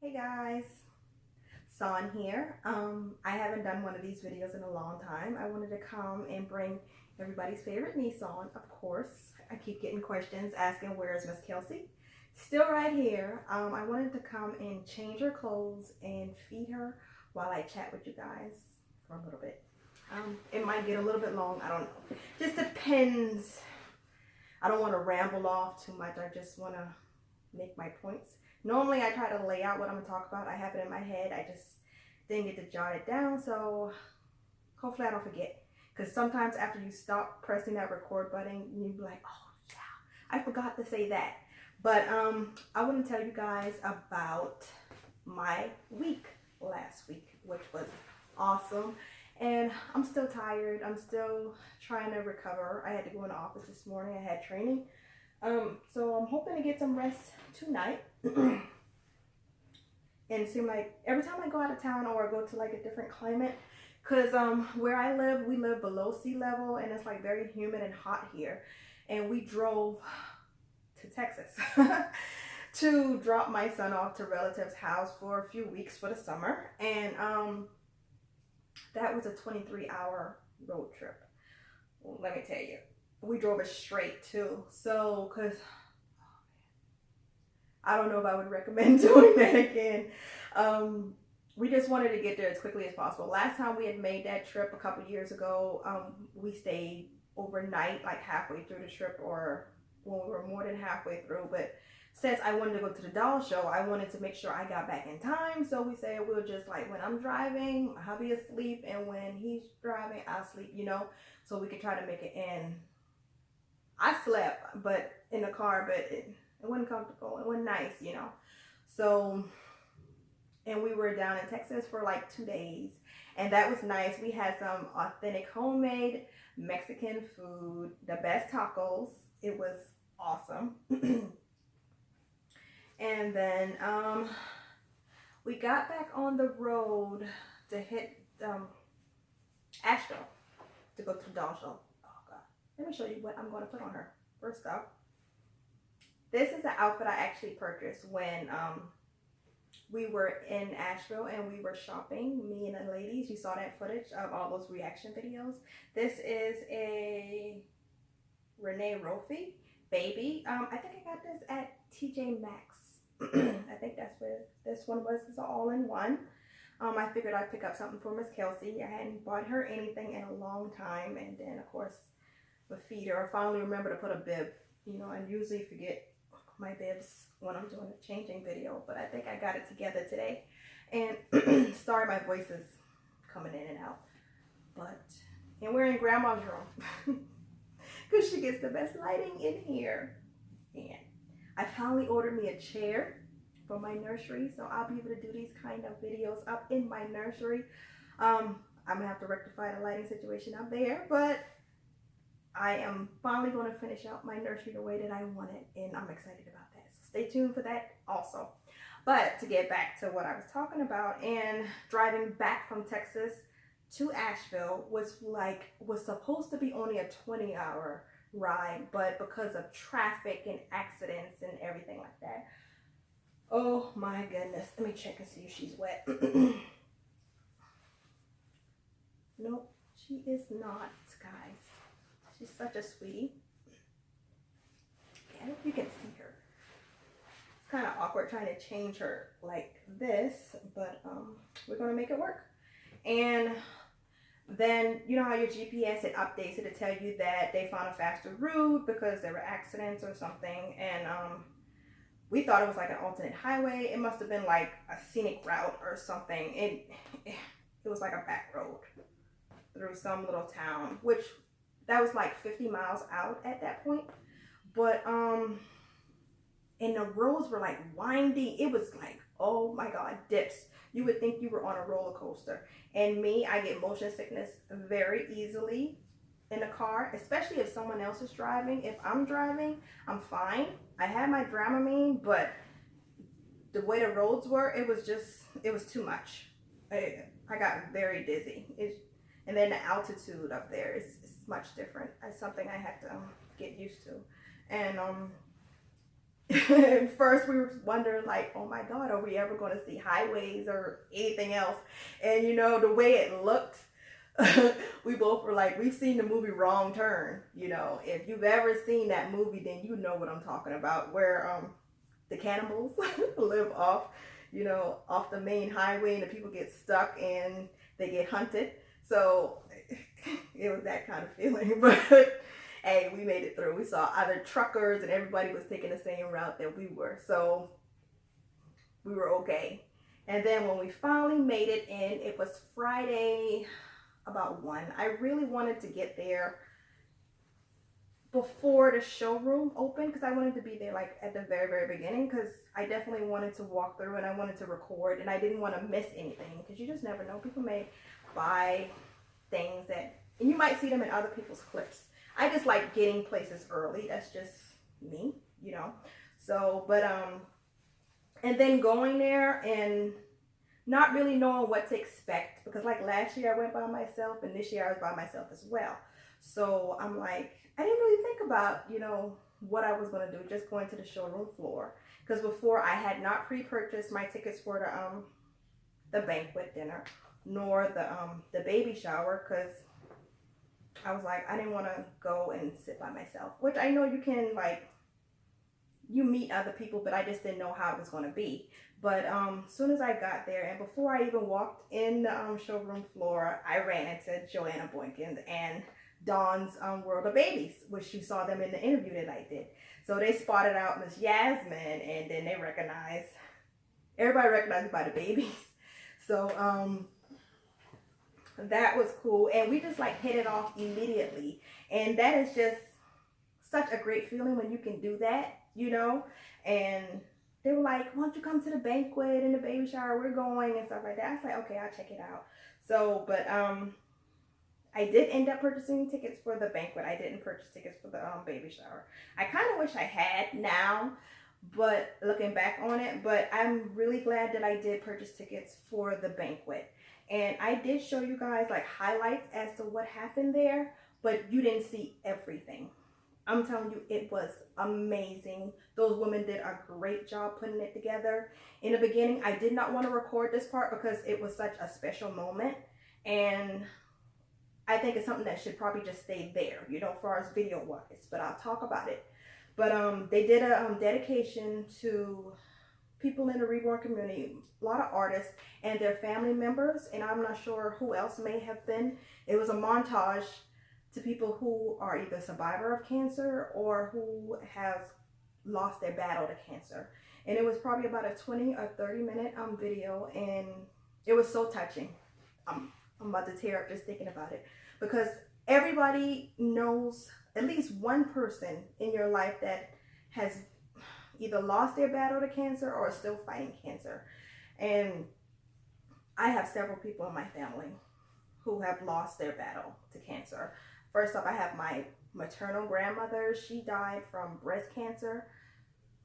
Hey guys, Son here. I haven't done one of these videos in a long time. I wanted to come and bring everybody's favorite niece on, of course. I keep getting questions asking where's Miss Kelsey. Still right here. I wanted to come and change her clothes and feed her while I chat with you guys for a little bit. It might get a little bit long, I don't know. Just depends. I don't want to ramble off too much. I just want to make my points. Normally I try to lay out what I'm going to talk about. I have it in my head. I just didn't get to jot it down. So hopefully I don't forget. Because sometimes after you stop pressing that record button, you'll be like, oh yeah, I forgot to say that. But I want to tell you guys about my week last week, which was awesome. And I'm still tired. I'm still trying to recover. I had to go in the office this morning. I had training. So I'm hoping to get some rest tonight. And it seemed like every time I go out of town or I go to like a different climate, because where I live, we live below sea level and it's like very humid and hot here. And we drove to Texas to drop my son off to relatives' house for a few weeks for the summer. And that was a 23-hour road trip. Well, let me tell you. We drove it straight too. So, because I don't know if I would recommend doing that again. We just wanted to get there as quickly as possible. Last time we had made that trip a couple years ago, we stayed overnight, like halfway through the trip, or when we were more than halfway through. But since I wanted to go to the doll show, I wanted to make sure I got back in time. So we said we'll just, like, when I'm driving, I'll be asleep, and when he's driving, I'll sleep, you know, so we could try to make it in. I slept, but in the car, but it wasn't comfortable. It wasn't nice, you know. So, and we were down in Texas for like 2 days, and that was nice. We had some authentic homemade Mexican food, the best tacos. It was awesome. And then we got back on the road to hit Asheville to go to the doll show. Let me show you what I'm going to put on her. First off, this is the outfit I actually purchased when we were in Asheville and we were shopping, me and the ladies. You saw that footage of all those reaction videos. This is a Renee Rofi baby. I think I got this at TJ Maxx. I think that's where this one was. It's all-in-one. I figured I'd pick up something for Miss Kelsey. I hadn't bought her anything in a long time. And then, of course, the feeder. I finally remember to put a bib. You know, I usually forget my bibs when I'm doing a changing video, but I think I got it together today. And sorry, my voice is coming in and out. And we're in Grandma's room because she gets the best lighting in here. And I finally ordered me a chair for my nursery, so I'll be able to do these kind of videos up in my nursery. I'm gonna have to rectify the lighting situation up there, but I am finally going to finish out my nursery the way that I want it, and I'm excited about that. So stay tuned for that also. But to get back to what I was talking about, and driving back from Texas to Asheville was supposed to be only a 20-hour ride, but because of traffic and accidents and everything like that. Oh my goodness. Let me check and see if she's wet. Nope, she is not, guys. She's such a sweetie. I hope you can see her. It's kind of awkward trying to change her like this, but we're going to make it work. And then, you know how your GPS, it updates it to tell you that they found a faster route because there were accidents or something. And we thought it was like an alternate highway. It must have been like a scenic route or something. It was like a back road through some little town, which that was like 50 miles out at that point. But, and the roads were like windy. It was like, oh my God, dips. You would think you were on a roller coaster. And me, I get motion sickness very easily in a car, especially if someone else is driving. If I'm driving, I'm fine. I had my Dramamine, but the way the roads were, it was too much. I got very dizzy. And then the altitude up there is much different. It's something I had to get used to. And First we were wondering like, oh my God, are we ever going to see highways or anything else? And you know, the way it looked, we both were like, we've seen the movie Wrong Turn. You know, if you've ever seen that movie, then you know what I'm talking about, where the cannibals live off, you know, off the main highway, and the people get stuck and they get hunted. So it was that kind of feeling. But hey, we made it through. We saw other truckers and everybody was taking the same route that we were. So we were okay. And then when we finally made it in, it was Friday about 1. I really wanted to get there before the showroom opened because I wanted to be there like at the very, very beginning, because I definitely wanted to walk through and I wanted to record, and I didn't want to miss anything because you just never know. People may buy things that, and you might see them in other people's clips. I just like getting places early. That's just me, you know. So, but and then going there and not really knowing what to expect, because like last year I went by myself and this year I was by myself as well. So I'm like, I didn't really think about, you know, what I was going to do, just going to the showroom floor. Because before I had not pre-purchased my tickets for the banquet dinner, nor the baby shower, because I was like, I didn't want to go and sit by myself, which I know you can, like, you meet other people, but I just didn't know how it was going to be. But as soon as I got there, and before I even walked in the showroom floor, I ran into Joanna Boykins and Dawn's World of Babies, which you saw them in the interview that I did. So they spotted out Miss Yasmin, and then they recognized, everybody recognized me by the babies. So that was cool, and we just like hit it off immediately, and that is just such a great feeling when you can do that, you know. And they were like, why don't you come to the banquet and the baby shower, we're going, and stuff like that. I was like, okay, I'll check it out. So, but I did end up purchasing tickets for the banquet. I didn't purchase tickets for the baby shower. I kind of wish I had now, but looking back on it, but I'm really glad that I did purchase tickets for the banquet. And I did show you guys like highlights as to what happened there, but you didn't see everything. I'm telling you, it was amazing. Those women did a great job putting it together. In the beginning, I did not want to record this part because it was such a special moment. And I think it's something that should probably just stay there, you know, as far as video wise, but I'll talk about it. But they did a dedication to people in the reborn community, a lot of artists and their family members, and I'm not sure who else may have been. It was a montage to people who are either a survivor of cancer or who have lost their battle to cancer. And it was probably about a 20 or 30-minute video, and it was so touching. I'm about to tear up just thinking about it, because everybody knows at least one person in your life that has either lost their battle to cancer or is still fighting cancer. And I have several people in my family who have lost their battle to cancer. First off, I have my maternal grandmother. She died from breast cancer.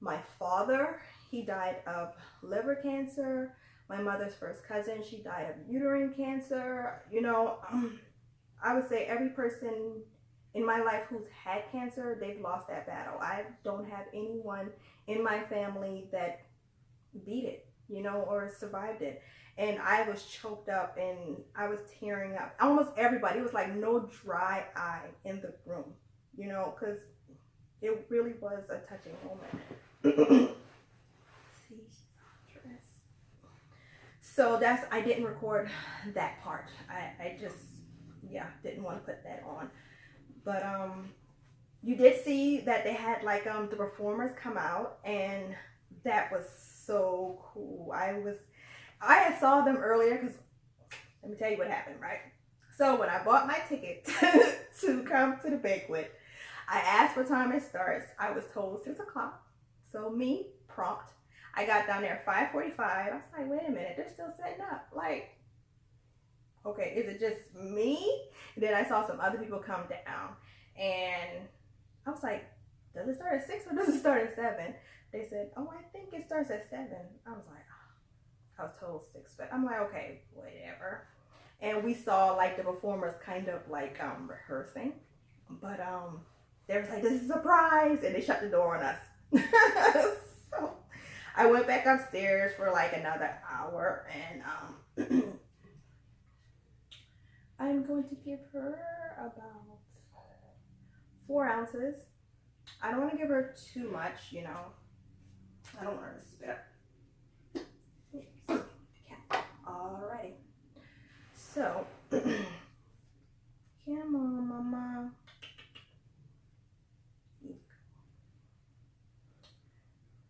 My father, he died of liver cancer. My mother's first cousin, she died of uterine cancer. You know, I would say every person in my life who's had cancer, they've lost that battle. I don't have anyone in my family that beat it, you know, or survived it. And I was choked up and I was tearing up. Almost everybody, it was like no dry eye in the room, you know, because it really was a touching moment. See, she's on dress. So that's, I didn't record that part. I just, yeah, didn't want to put that on. But you did see that they had like the performers come out, and that was so cool. I had saw them earlier, because let me tell you what happened, right? So when I bought my ticket to come to the banquet, I asked what time it starts. I was told 6 o'clock. So me, prompt, I got down there at 5:45. I was like, wait a minute, they're still setting up. Like, okay, is it just me? And then I saw some other people come down, and I was like, does it start at 6 or does it start at 7? They said, oh, I think it starts at 7. I was like, oh. I was told 6, but I'm like, okay, whatever. And we saw like the performers kind of like rehearsing, but they was like, this is a surprise, and they shut the door on us. So I went back upstairs for like another hour, and I'm going to give her about 4 ounces. I don't want to give her too much, you know. I don't want her to spit. Oops. Alrighty. So, come on, mama.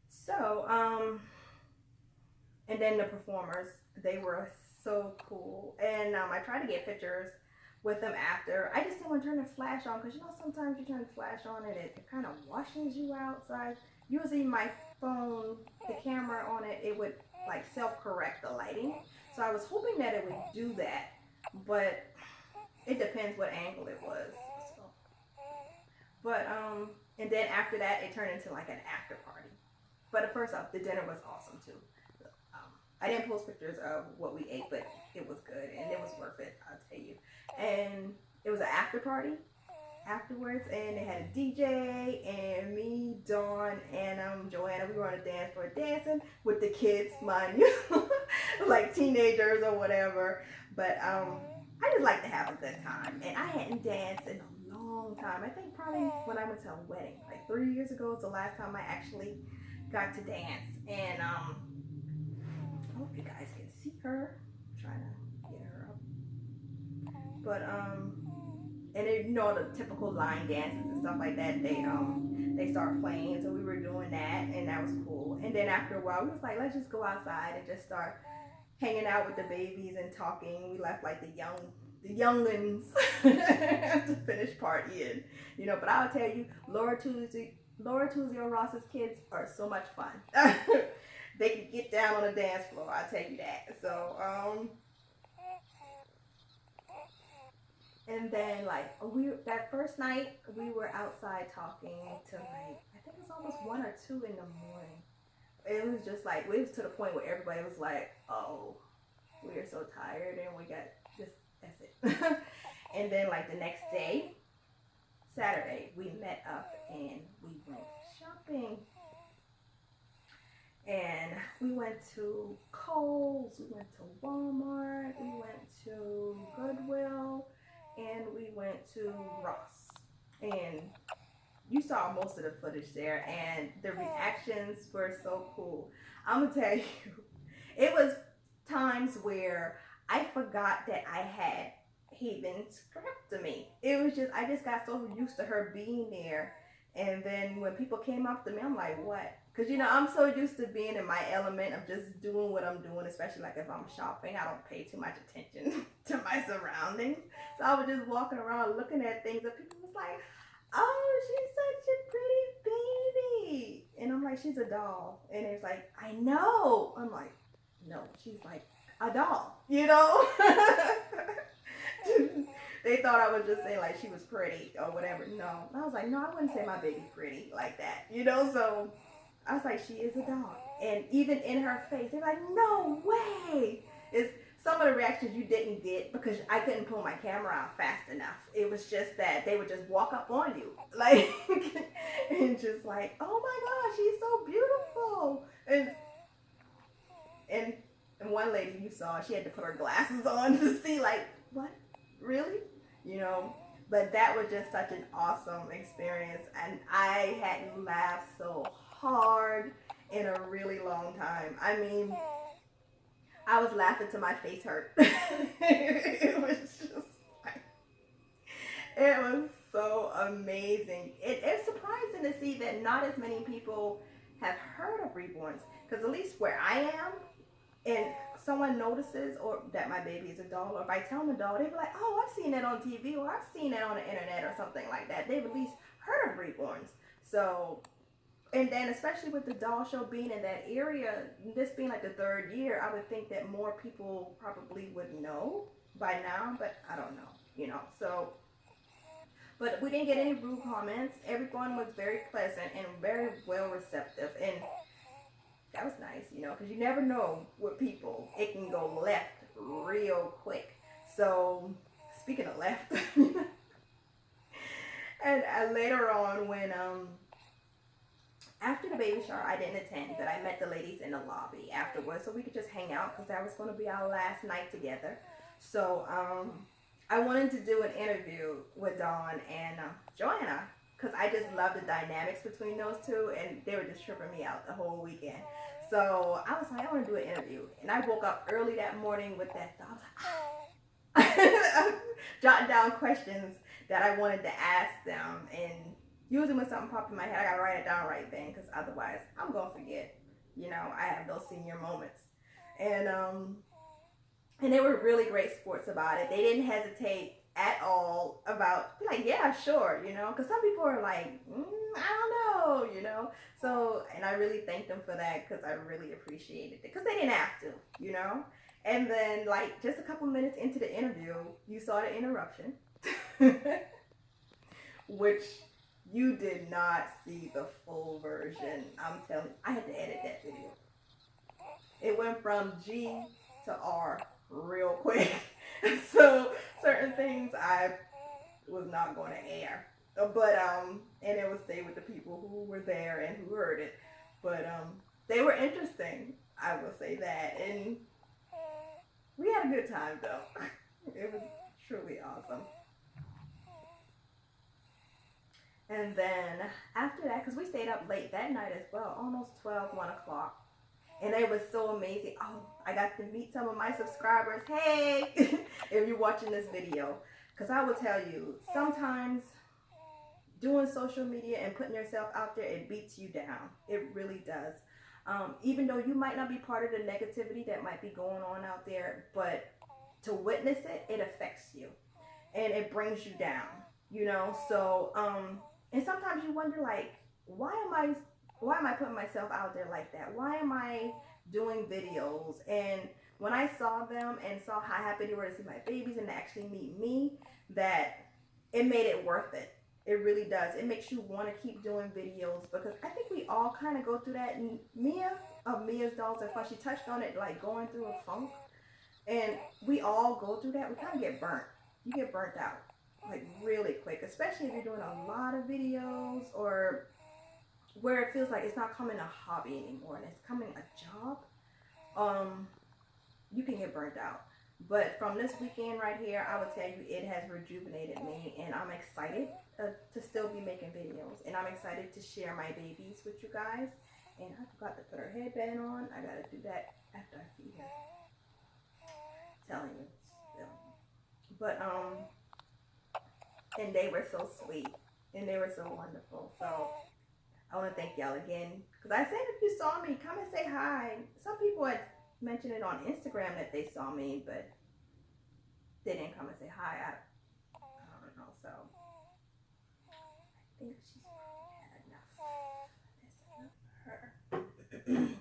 So, and then the performers, they were so cool. And I tried to get pictures with them after. I just didn't want to turn the flash on because, you know, sometimes you turn the flash on and it kind of washes you out. So usually my phone, the camera on it, it would like self-correct the lighting. So I was hoping that it would do that, but it depends what angle it was. So, but and then after that, it turned into like an after party. But at first off, the dinner was awesome too. I didn't post pictures of what we ate, but it was good and it was worth it, I'll tell you. And it was an after party afterwards, and they had a DJ, and me, Dawn, and Joanna, we were on a dance floor dancing with the kids, mind you, like teenagers or whatever. But I just like to have a good time, and I hadn't danced in a long time. I think probably when I went to a wedding, like 3 years ago, was the last time I actually got to dance. And I hope you guys can see her. I'm trying to get her up, but and then, you know, the typical line dances and stuff like that, they start playing, so we were doing that, and that was cool. And then after a while we was like, let's just go outside and just start hanging out with the babies and talking. We left like the youngins to finish partying, you know. But I'll tell you, Laura Tuesday or Ross's kids are so much fun. They can get down on the dance floor, I'll tell you that. So and then like that first night we were outside talking to like, I think it was almost 1 or 2 in the morning. It was just like, it was to the point where everybody was like, oh, we are so tired, and we got just, that's it. And then like the next day, Saturday, we met up and we went shopping. And we went to Kohl's, we went to Walmart, we went to Goodwill, and we went to Ross. And you saw most of the footage there, and the reactions were so cool. I'm gonna tell you, it was times where I forgot that I had Haven strapped to me. It was just, I just got so used to her being there. And then when people came up to me, I'm like, what? Because, you know, I'm so used to being in my element of just doing what I'm doing, especially like if I'm shopping. I don't pay too much attention to my surroundings. So I was just walking around looking at things, and people was like, oh, she's such a pretty baby. And I'm like, she's a doll. And it's like, I know. I'm like, no, she's like a doll, you know? They thought I would just say like she was pretty or whatever. No, I was like, no, I wouldn't say my baby pretty like that, you know? So I was like, she is a dog. And even in her face, they're like, no way. It's some of the reactions you didn't get because I couldn't pull my camera out fast enough. It was just that they would just walk up on you, like, and just like, oh my gosh, she's so beautiful. And one lady you saw, she had to put her glasses on to see, like, what? Really? You know? But that was just such an awesome experience, and I hadn't laughed so hard in a really long time. I mean, I was laughing till my face hurt. It was just like, it was so amazing. It's surprising to see that not as many people have heard of reborns, because at least where I am, and someone notices or that my baby is a doll, or if I tell them a doll, they be like, oh, I've seen that on TV, or I've seen that on the internet or something like that. They've at least heard of reborns. So, and then especially with the doll show being in that area, this being like the 3rd year, I would think that more people probably would know by now, but I don't know, you know. So, but we didn't get any rude comments. Everyone was very pleasant and very well receptive, and that was nice, you know, because you never know with people. It can go left real quick. So, speaking of left, and later on when After the baby shower, I didn't attend, but I met the ladies in the lobby afterwards so we could just hang out because that was going to be our last night together. So I wanted to do an interview with Dawn and Joanna because I just love the dynamics between those two, and they were just tripping me out the whole weekend. So I was like, I want to do an interview. And I woke up early that morning with that thought. I was like, jotting down questions that I wanted to ask them, and usually when something popped in my head, I gotta write it down right then, because otherwise I'm gonna forget. You know, I have those senior moments, and they were really great sports about it. They didn't hesitate at all about like, yeah, sure, you know, because some people are like, I don't know, you know. So, and I really thanked them for that because I really appreciated it because they didn't have to, you know. And then, like, just a couple minutes into the interview, you saw the interruption, which you did not see the full version. I'm telling you, I had to edit that video. It went from G to R real quick. So certain things I was not going to air. But, and it would stay with the people who were there and who heard it. But, they were interesting, I will say that. And we had a good time, though. It was truly awesome. And then after that, because we stayed up late that night as well, almost 12, 1 o'clock. And it was so amazing. Oh, I got to meet some of my subscribers. Hey, if you're watching this video. Because I will tell you, sometimes doing social media and putting yourself out there, it beats you down. It really does. Even though you might not be part of the negativity that might be going on out there, but to witness it, it affects you. And it brings you down, you know? So, and sometimes you wonder, like, why am I putting myself out there like that? Why am I doing videos? And when I saw them and saw how happy they were to see my babies and to actually meet me, that it made it worth it. It really does. It makes you want to keep doing videos because I think we all kind of go through that. And Mia's Dolls and Fun, she touched on it, like going through a funk. And we all go through that. We kind of get burnt. You get burnt out like really quick, especially if you're doing a lot of videos or where it feels like it's not coming a hobby anymore and it's coming a job. You can get burnt out. But from this weekend right here, I would tell you it has rejuvenated me, and I'm excited to still be making videos, and I'm excited to share my babies with you guys. And I forgot to put her headband on. I gotta do that after I feed her. Telling you, still. But and they were so sweet, and they were so wonderful. So I want to thank y'all again, because I said if you saw me, come and say hi. Some people had mentioned it on Instagram that they saw me, but they didn't come and say hi. I don't know, so I think she's had enough. That's enough for her.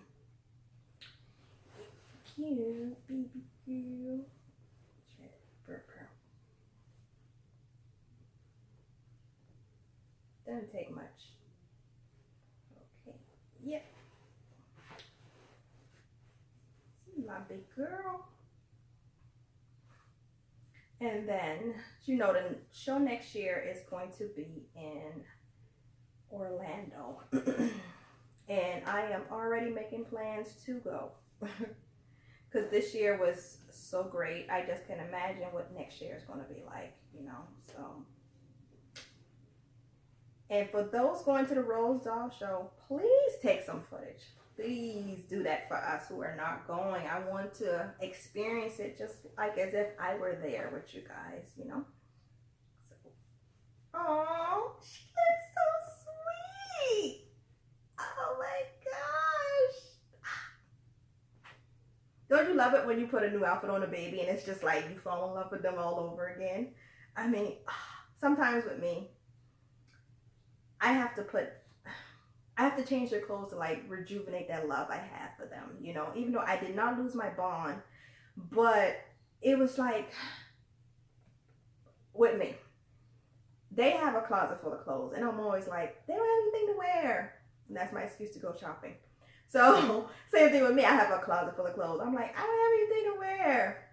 Cute, baby girl. Doesn't take much. Okay, yep. My big girl. And then, you know, the show next year is going to be in Orlando. And I am already making plans to go. Because this year was so great. I just can imagine what next year is going to be like, you know. So, and for those going to the Rose Doll Show, please take some footage. Please do that for us who are not going. I want to experience it just like as if I were there with you guys, you know? So, oh, she looks so sweet. Oh my gosh. Don't you love it when you put a new outfit on a baby and it's just like you fall in love with them all over again? I mean, sometimes with me, I have to change their clothes to like rejuvenate that love I have for them, you know, even though I did not lose my bond, but it was like with me, they have a closet full of clothes and I'm always like, they don't have anything to wear. And that's my excuse to go shopping. So same thing with me. I have a closet full of clothes. I'm like, I don't have anything to wear,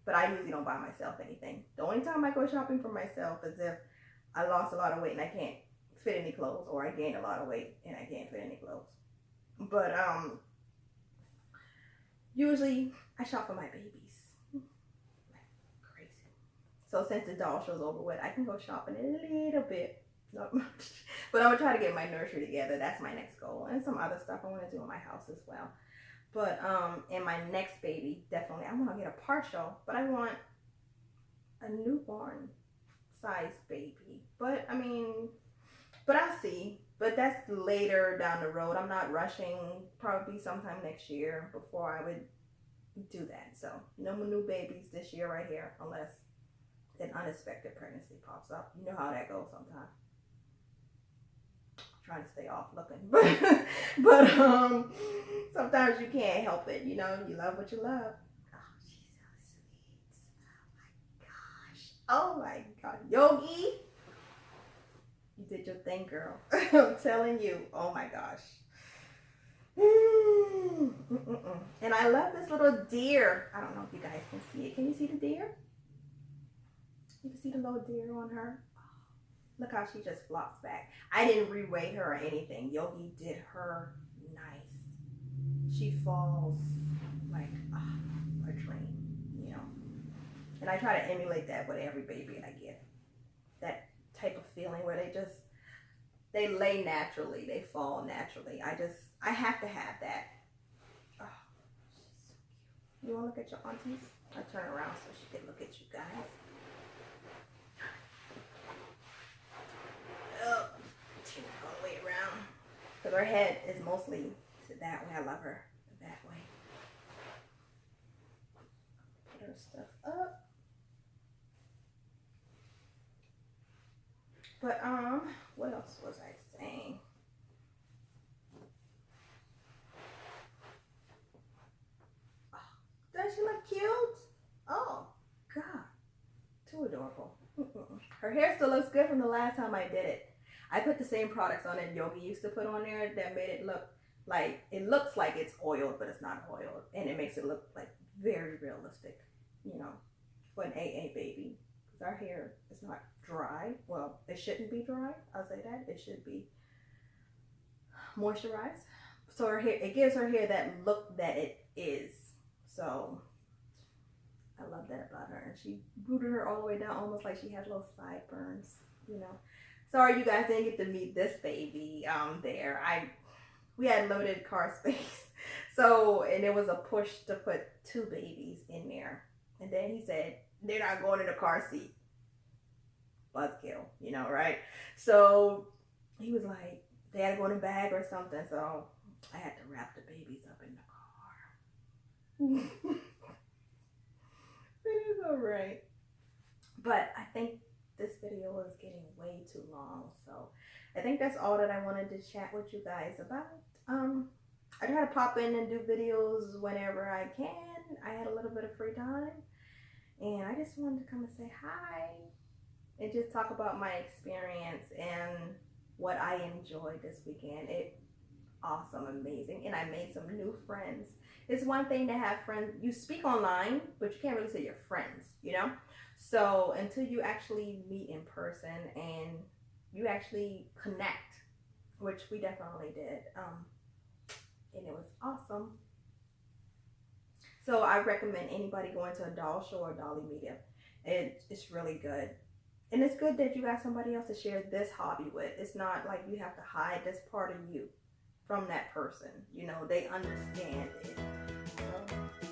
but I usually don't buy myself anything. The only time I go shopping for myself is if I lost a lot of weight and I can't fit any clothes, or I gain a lot of weight and I can't fit any clothes. But usually I shop for my babies like crazy. So since the doll show's over with, I can go shopping a little bit, not much. But I'm gonna try to get my nursery together. That's my next goal, and some other stuff I want to do in my house as well. But and my next baby, definitely I want to get a partial, but I want a newborn size baby. But I mean, but I'll see. But that's later down the road. I'm not rushing. Probably sometime next year before I would do that. So no more new babies this year right here, unless an unexpected pregnancy pops up. You know how that goes sometimes. Trying to stay off looking, but sometimes you can't help it. You know, you love what you love. Oh, she's so sweet. Oh my gosh, Yogi, you did your thing, girl. I'm telling you. Oh my gosh. And I love this little deer. I don't know if you guys can see it. Can you see the deer? You can see the little deer on her. Look how she just flops back. I didn't re-weight her or anything. Yogi did her nice. She falls like a train, you know. And I try to emulate that with every baby I get. That type of feeling where they lay naturally, they fall naturally. I have to have that. Oh, she's so cute. You want to look at your aunties? I'll turn around so she can look at you guys. Oh, she went all the way around. Because her head is mostly to that way. I love her that way. Put her stuff up. But what else was I saying? Oh, does she look cute? Oh God, too adorable. Her hair still looks good from the last time I did it. I put the same products on that Yogi used to put on there that made it look like, it looks like it's oiled, but it's not oiled. And it makes it look like very realistic, you know, for an AA baby. Because our hair is not dry. Well, it shouldn't be dry. I'll say that. It should be moisturized. So her hair, it gives her hair that look that it is. So I love that about her. And she booted her all the way down, almost like she had little sideburns, you know. Sorry you guys didn't get to meet this baby there. We had limited car space. So, and there was a push to put 2 babies in there. And then he said, they're not going in the car seat. Buzzkill, you know, right? So he was like, they had to go in a bag or something. So I had to wrap the babies up in the car. It is all right. But I think this video was getting way too long. So I think that's all that I wanted to chat with you guys about. I try to pop in and do videos whenever I can. I had a little bit of free time. And I just wanted to come and say hi. And just talk about my experience and what I enjoyed this weekend. Awesome, amazing. And I made some new friends. It's one thing to have friends. You speak online, but you can't really say you're friends, you know? So until you actually meet in person and you actually connect, which we definitely did, and it was awesome. So I recommend anybody going to a doll show or dolly media. It's really good. And it's good that you got somebody else to share this hobby with. It's not like you have to hide this part of you from that person. You know, they understand it. So